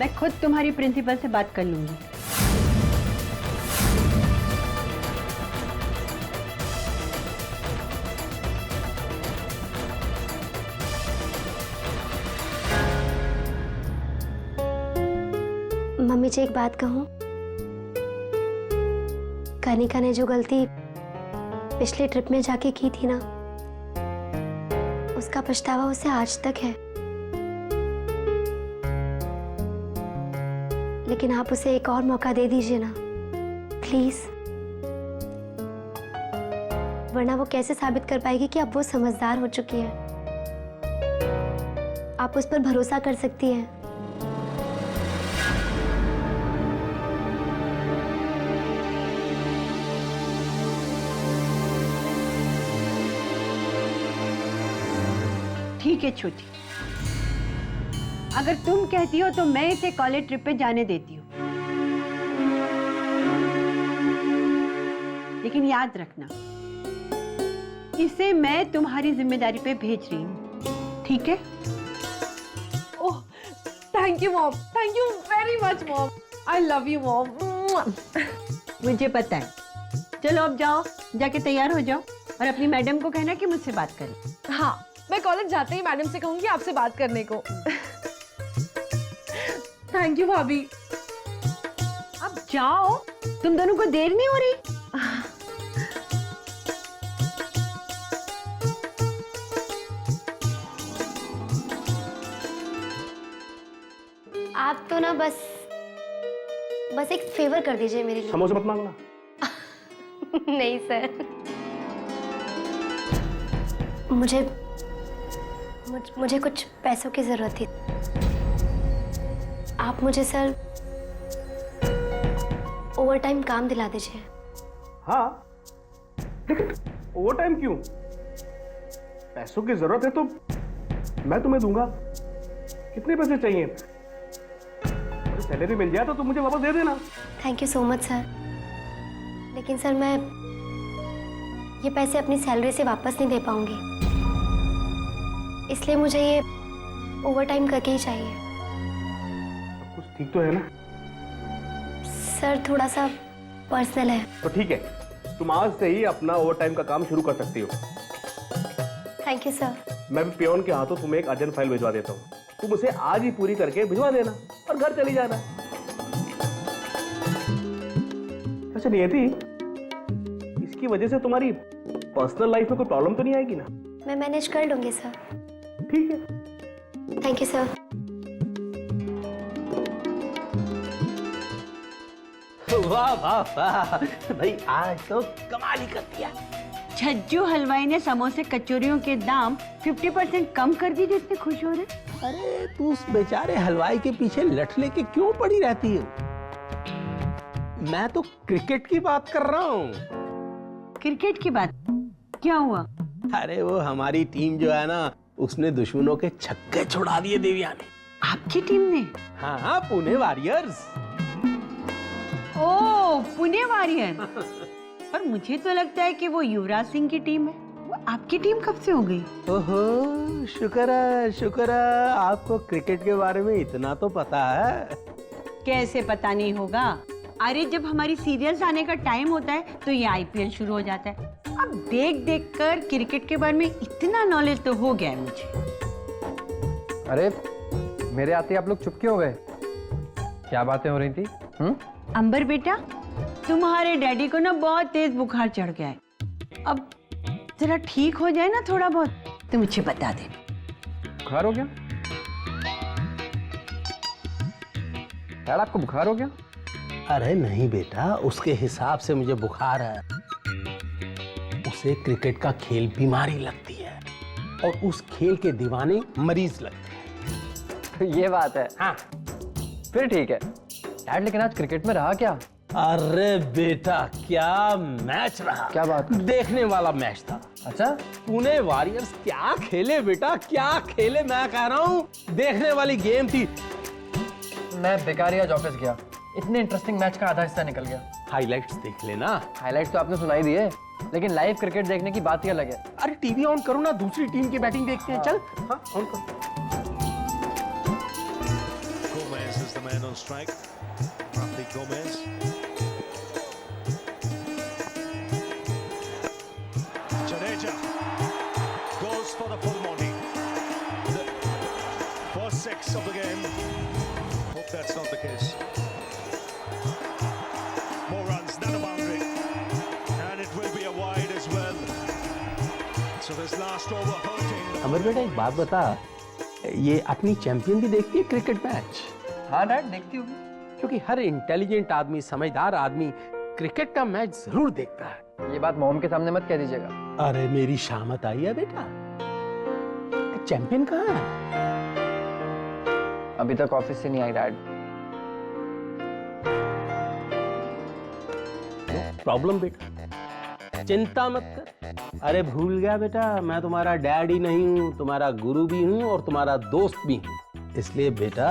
मैं खुद तुम्हारी प्रिंसिपल से बात कर लूंगी। मम्मी जी, एक बात कहूँ? कनिका ने जो गलती पिछले ट्रिप में जाके की थी ना, उसका पछतावा उसे आज तक है। लेकिन आप उसे एक और मौका दे दीजिए ना, प्लीज। वरना वो कैसे साबित कर पाएगी कि अब वो समझदार हो चुकी है। आप उस पर भरोसा कर सकती हैं। ठीक है छोटी, अगर तुम कहती हो तो मैं इसे कॉलेज ट्रिप पे जाने देती हूँ। लेकिन याद रखना, इसे मैं तुम्हारी जिम्मेदारी पे भेज रही हूँ, ठीक है? Oh, thank you mom, thank you very much mom. I love you mom. मुझे पता है। चलो अब जाओ, जाके तैयार हो जाओ और अपनी मैडम को कहना कि मुझसे बात करें। हाँ, मैं कॉलेज जाते ही मैडम से कहूंगी आपसे बात करने को। थैंक यू भाभी। अब जाओ, तुम दोनों को देर नहीं हो रही? आप तो ना बस एक फेवर कर दीजिए मेरे लिए। समोसे मत मांगना। नहीं सर, मुझे कुछ पैसों की जरूरत थी। आप मुझे सर ओवर टाइम काम दिला दीजिए। हाँ, लेकिन ओवर टाइम क्यों? पैसों की जरूरत है तो मैं तुम्हें दूंगा। कितने पैसे चाहिए? सैलरी मिल जाए तो तुम मुझे वापस दे देना। Thank you so much sir. लेकिन सर, मैं ये पैसे अपनी सैलरी से वापस नहीं दे पाऊंगी, इसलिए मुझे ये ओवर टाइम करके ही चाहिए। कुछ ठीक तो है ना? सर, थोड़ा सा पर्सनल है। तो ठीक है, तुम आज से ही अपना ओवर टाइम का काम शुरू कर सकती हो। Thank you sir. मैं भी पियोन के हाथों तुम्हें एक अर्जेंट फाइल भिजवा देता हूँ। तुम उसे आज ही पूरी करके भिजवा देना और घर चली जाना। अच्छा नियति, इसकी वजह से तुम्हारी पर्सनल लाइफ में कोई प्रॉब्लम तो नहीं आएगी ना? मैं मैनेज कर लूंगी सर। ठीक है। Thank you sir. वाह वाह वाह भाई, आज तो कमाल ही कर दिया। छज्जू हलवाई ने समोसे कचौरियों के दाम 50% कम कर दिए, जितने खुश हो रहे। अरे तू उस बेचारे हलवाई के पीछे लठ लेके क्यों पड़ी रहती है? मैं तो क्रिकेट की बात कर रहा हूँ। क्रिकेट की बात? क्या हुआ? अरे वो हमारी टीम जो है ना, उसने दुश्मनों के छक्के छुड़ा दिए देविया ने। आपकी टीम ने? हाँ, पुणे वॉरियर्स। ओह, पुणे वॉरियर। पर मुझे तो लगता है कि वो युवराज सिंह की टीम है। वो आपकी टीम कब से हो गई? ओहो, शुक्र है आपको क्रिकेट के बारे में इतना तो पता है। कैसे पता नहीं होगा? अरे जब हमारी सीरियल्स आने का टाइम होता है तो ये आईपीएल शुरू हो जाता है। अब देख देख कर क्रिकेट के बारे में इतना नॉलेज तो हो गया है मुझे। अरे मेरे आते आप लोग चुप क्यों हो गए? क्या बातें हो रही थी? अंबर बेटा, तुम्हारे डैडी को ना बहुत तेज बुखार चढ़ गया है। अब जरा ठीक हो जाए ना थोड़ा बहुत तो मुझे बता दे। बुखार हो गया? यार आपको बुखार हो गया? अरे नहीं बेटा, उसके हिसाब से मुझे बुखार है। उसे क्रिकेट का खेल बीमारी लगती है और उस खेल के दीवाने मरीज लगते हैं। तो ये बात है। हाँ फिर ठीक है डैड, लेकिन आज क्रिकेट में रहा क्या? अरे बेटा क्या मैच रहा। क्या बात? देखने वाला मैच था। अच्छा, पुणे वॉरियर्स क्या खेले बेटा, क्या खेले। मैं कह रहा हूँ देखने वाली गेम थी। मैं बेकार ही आज ऑफिस गया, इतने इंटरेस्टिंग मैच का आधा हिस्सा निकल गया। हाइलाइट्स देख लेना। हाइलाइट्स तो आपने सुनाई दिए, लेकिन लाइव क्रिकेट देखने की बात ही अलग है। अरे टीवी ऑन करो ना, दूसरी टीम की बैटिंग देखते हैं। चल हाँ ऑन करो। Gomez is the man on strike. Rafi Gomez. Jadeja goes for the full money. The first 6 of the game. Hope that's not the case. More runs than a boundary, and it will be a wide as well. So this last over hurting. अमर बेटा एक बात बता, ये अपनी चैंपियन भी देखती है क्रिकेट मैच? हाँ डैड देखती हूँ, क्योंकि हर इंटेलिजेंट आदमी, समझदार आदमी क्रिकेट का मैच जरूर देखता है। ये बात मॉम के सामने मत कह दीजिएगा। अरे मेरी शामत आई है बेटा। चैंपियन कहाँ है? अभी तक ऑफिस से नहीं आई डैड। प्रॉब्लम बेटा, चिंता मत कर। अरे भूल गया बेटा, मैं तुम्हारा डैड ही नहीं हूँ, तुम्हारा गुरु भी हूँ और तुम्हारा दोस्त भी हूँ। इसलिए बेटा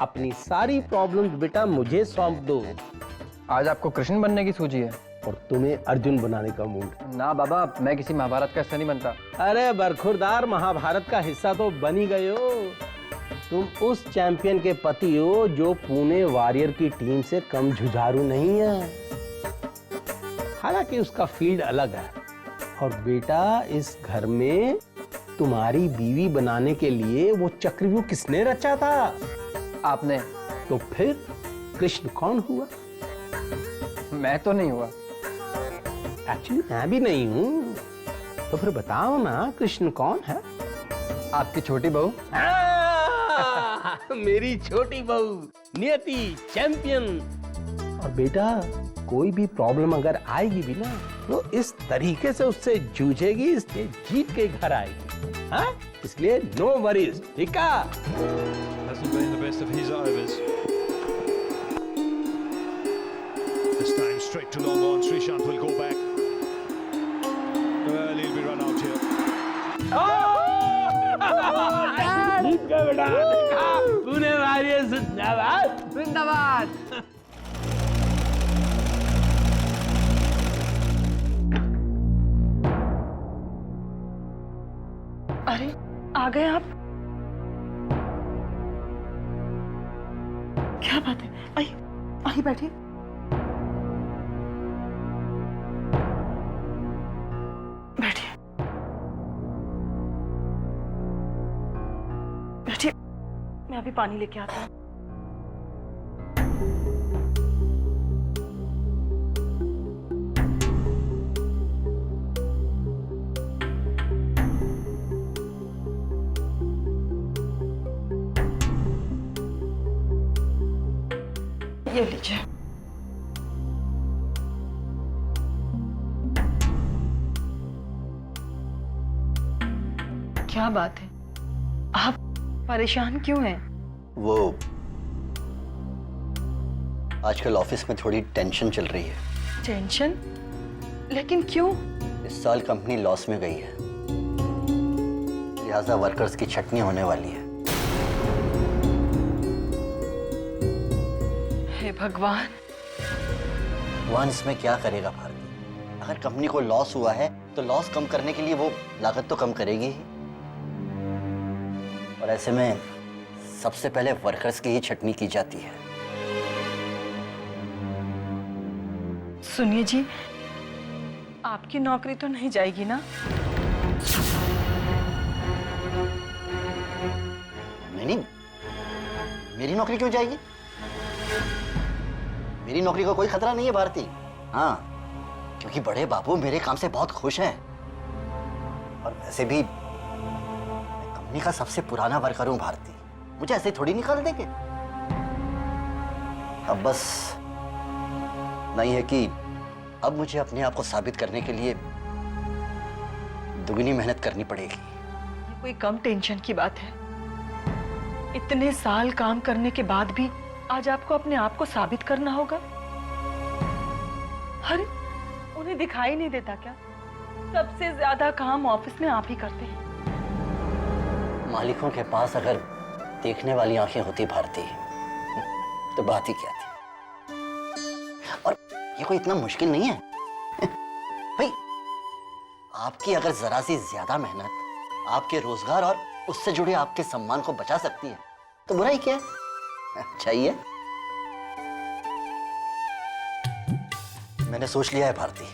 अपनी सारी प्रॉब्लम्स बेटा मुझे सौंप दो। आज आपको कृष्ण बनने की सूझी है और तुम्हें अर्जुन बनाने का मूड। ना बाबा, मैं किसी महाभारत का हिस्सा नहीं बनता। अरे बरखुरदार, महाभारत का हिस्सा तो बन ही गए हो। तुम उस चैंपियन के पति हो जो पुणे वॉरियर की टीम से कम जुझारू नहीं है। हालांकि उसका फील्ड अलग है। और बेटा इस घर में तुम्हारी बीवी बनाने के लिए वो चक्रव्यूह किसने रचा था? आपने। तो फिर कृष्ण कौन हुआ? मैं तो नहीं हुआ। एक्चुअली मैं भी नहीं हूँ। तो फिर बताओ ना कृष्ण कौन है? आपकी छोटी बहू। मेरी छोटी बहू नियति, चैंपियन। और बेटा कोई भी प्रॉब्लम अगर आएगी भी ना तो इस तरीके से उससे जूझेगी, इससे जीत के घर आएगी। हाँ? इसलिए नो वरीज, ठीक है? Hasn't been the best of his overs. This time straight to long on. Srishant will go back. Well, he'll be run out here. जीत गए बेटा, देखा? पुणे वॉरियर्स जिंदाबाद, जिंदाबाद। अरे आ गए आप? क्या बात है? आई बैठिए। बैठिए बैठिए, मैं अभी पानी लेके आता हूँ। ये लीजिए। क्या बात है, आप परेशान क्यों हैं? वो आजकल ऑफिस में थोड़ी टेंशन चल रही है। टेंशन? लेकिन क्यों? इस साल कंपनी लॉस में गई है, लिहाजा वर्कर्स की छटनी होने वाली है। हे भगवान। भगवान इसमें क्या करेगा भारती? अगर कंपनी को लॉस हुआ है तो लॉस कम करने के लिए वो लागत तो कम करेगी ही। और ऐसे में सबसे पहले वर्कर्स की ही छटनी की जाती है। सुनिए जी, आपकी नौकरी तो नहीं जाएगी ना? नहीं, मेरी नौकरी क्यों जाएगी? मेरी नौकरी का कोई खतरा नहीं है भारती। हाँ, क्योंकि बड़े बाबू मेरे काम से बहुत खुश हैं। और वैसे भी मैं कंपनी का सबसे पुराना वर्कर हूं भारती, मुझे ऐसे थोड़ी निकाल देंगे। अब बस नहीं है कि अब मुझे अपने आप को साबित करने के लिए दुगनी मेहनत करनी पड़ेगी। ये कोई कम टेंशन की बात है? इतने साल काम करने के बाद भी आज आपको अपने आप को साबित करना होगा। अरे उन्हें दिखाई नहीं देता क्या? सबसे ज्यादा काम ऑफिस में आप ही करते हैं। मालिकों के पास अगर देखने वाली आंखें होती भारती तो बात ही क्या थी। और ये कोई इतना मुश्किल नहीं है भाई। आपकी अगर जरा सी ज्यादा मेहनत आपके रोजगार और उससे जुड़े आपके सम्मान को बचा सकती है तो बुराई क्या है? अच्छा ही है। मैंने सोच लिया है भारती,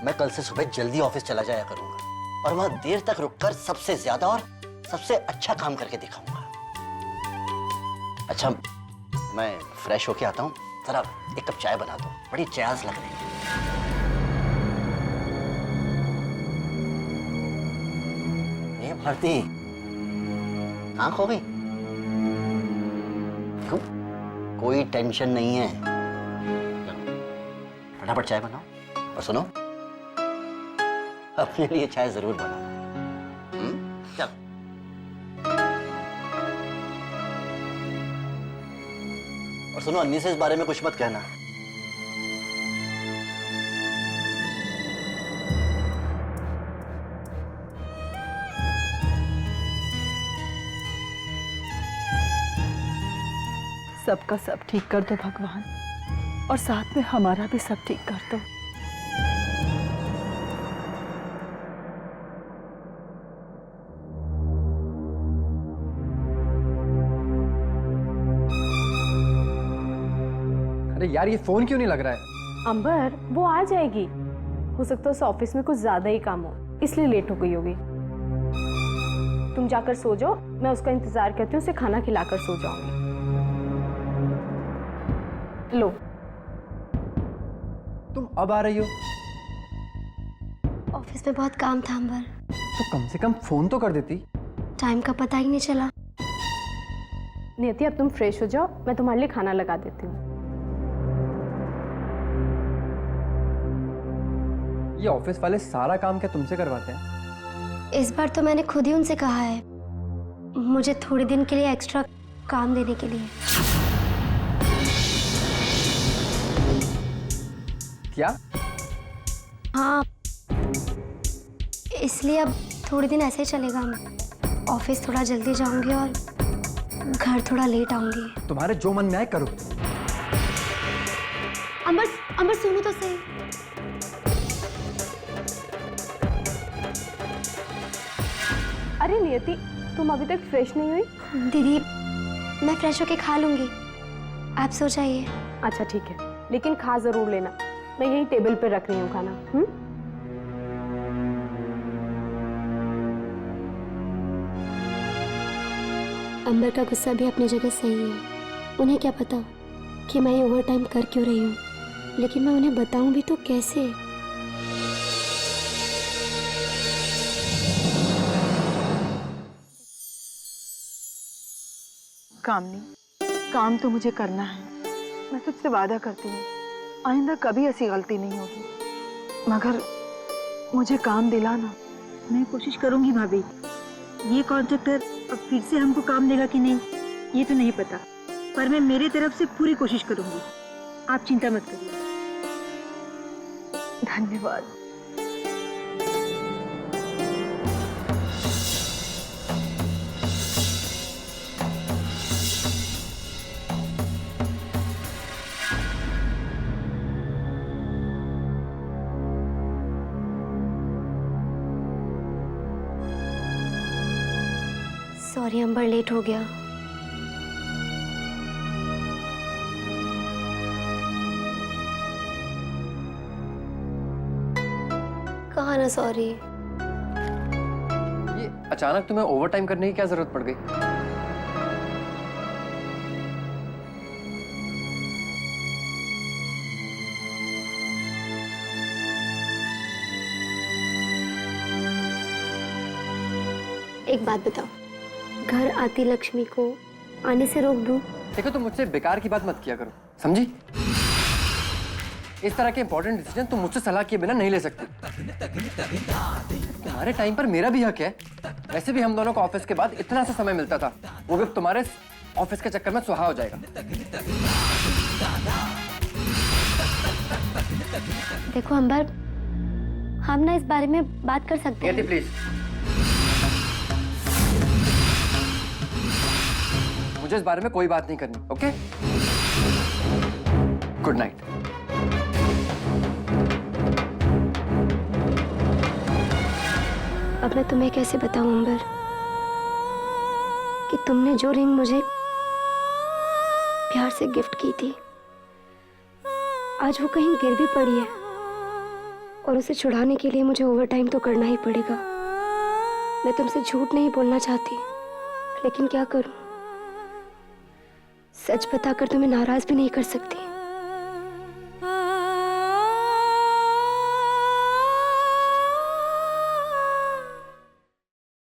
मैं कल से सुबह जल्दी ऑफिस चला जाया करूंगा और वहां देर तक रुककर सबसे ज्यादा और सबसे अच्छा काम करके दिखाऊंगा। अच्छा, मैं फ्रेश होके आता हूँ, जरा एक कप चाय बना दो, बड़ी प्यास लग रही है। ये भारती आंख हो गई? क्यों? कोई टेंशन नहीं है, फटाफट चाय बनाओ। और सुनो, अपने लिए चाय जरूर बनाना। चल। और सुनो, अन्नी से इस बारे में कुछ मत कहना। सबका सब ठीक कर दो भगवान, और साथ में हमारा भी सब ठीक कर दो। अरे यार, ये फोन क्यों नहीं लग रहा है? अंबर, वो आ जाएगी। हो सकता है उस ऑफिस में कुछ ज्यादा ही काम हो, इसलिए लेट हो गई होगी। तुम जाकर सो जाओ, मैं उसका इंतजार करती हूँ, उसे खाना खिलाकर सो जाऊंगी। लो। तुम अब आ रही हो? ऑफिस में बहुत काम था अंबर। तो कम से कम फोन तो कर देती। टाइम का पता ही नहीं चला। नियति, अब तुम फ्रेश हो जाओ, मैं तुम्हारे लिए खाना लगा देती हूँ। ये ऑफिस वाले सारा काम क्या तुमसे करवाते हैं? इस बार तो मैंने खुद ही उनसे कहा है मुझे थोड़े दिन के लिए एक्स्ट्रा काम देने के लिए। क्या? हाँ, इसलिए अब थोड़े दिन ऐसे ही चलेगा। मैं ऑफिस थोड़ा जल्दी जाऊंगी और घर थोड़ा लेट आऊंगी। तुम्हारे जो मन में आए करो। अंबर, अंबर सुनो तो सही। अरे नियति, तुम अभी तक फ्रेश नहीं हुई? दीदी, मैं फ्रेश होके खा लूंगी, आप सो जाइए। अच्छा ठीक है, लेकिन खा जरूर लेना, मैं यही टेबल पे रख रही हूँ खाना। अंबर का गुस्सा भी अपनी जगह सही है। उन्हें क्या पता कि मैं ये ओवर टाइम कर क्यों रही हूँ, लेकिन मैं उन्हें बताऊं भी तो कैसे? कामनी, काम तो मुझे करना है। मैं तुझसे वादा करती हूँ आइंदा कभी ऐसी गलती नहीं होगी। मगर मुझे काम दिलाना। मैं कोशिश करूंगी भाभी। ये कॉन्ट्रैक्टर अब फिर से हमको काम देगा कि नहीं ये तो नहीं पता, पर मैं मेरी तरफ से पूरी कोशिश करूंगी। आप चिंता मत करिए। धन्यवाद। सॉरी अंबर, लेट हो गया। माना सॉरी। ये अचानक तुम्हें ओवर टाइम करने की क्या जरूरत पड़ गई? एक बात बताओ, घर आती लक्ष्मी को आने से रोक दूं? देखो तुम मुझसे बेकार की बात मत किया करो, समझी? इस तरह के इंपॉर्टेंट डिसीजन तुम मुझसे सलाह किए बिना नहीं ले सकती। तुम्हारे टाइम पर मेरा भी हक है। वैसे भी हम दोनों को ऑफिस के बाद इतना सा समय मिलता था, वो भी तुम्हारे ऑफिस के चक्कर में सुहा हो जाएगा। देखो अंबर, हम ना इस बारे में बात कर सकते हैं। प्लीज, मुझे इस बारे में कोई बात नहीं करनी, ओके? Good night. अब मैं तुम्हें कैसे बताऊं अंबर कि तुमने जो रिंग मुझे प्यार से गिफ्ट की थी, आज वो कहीं गिर भी पड़ी है और उसे छुड़ाने के लिए मुझे ओवर टाइम तो करना ही पड़ेगा। मैं तुमसे झूठ नहीं बोलना चाहती, लेकिन क्या करूं? सच बताकर तुम्हें नाराज भी नहीं कर सकती।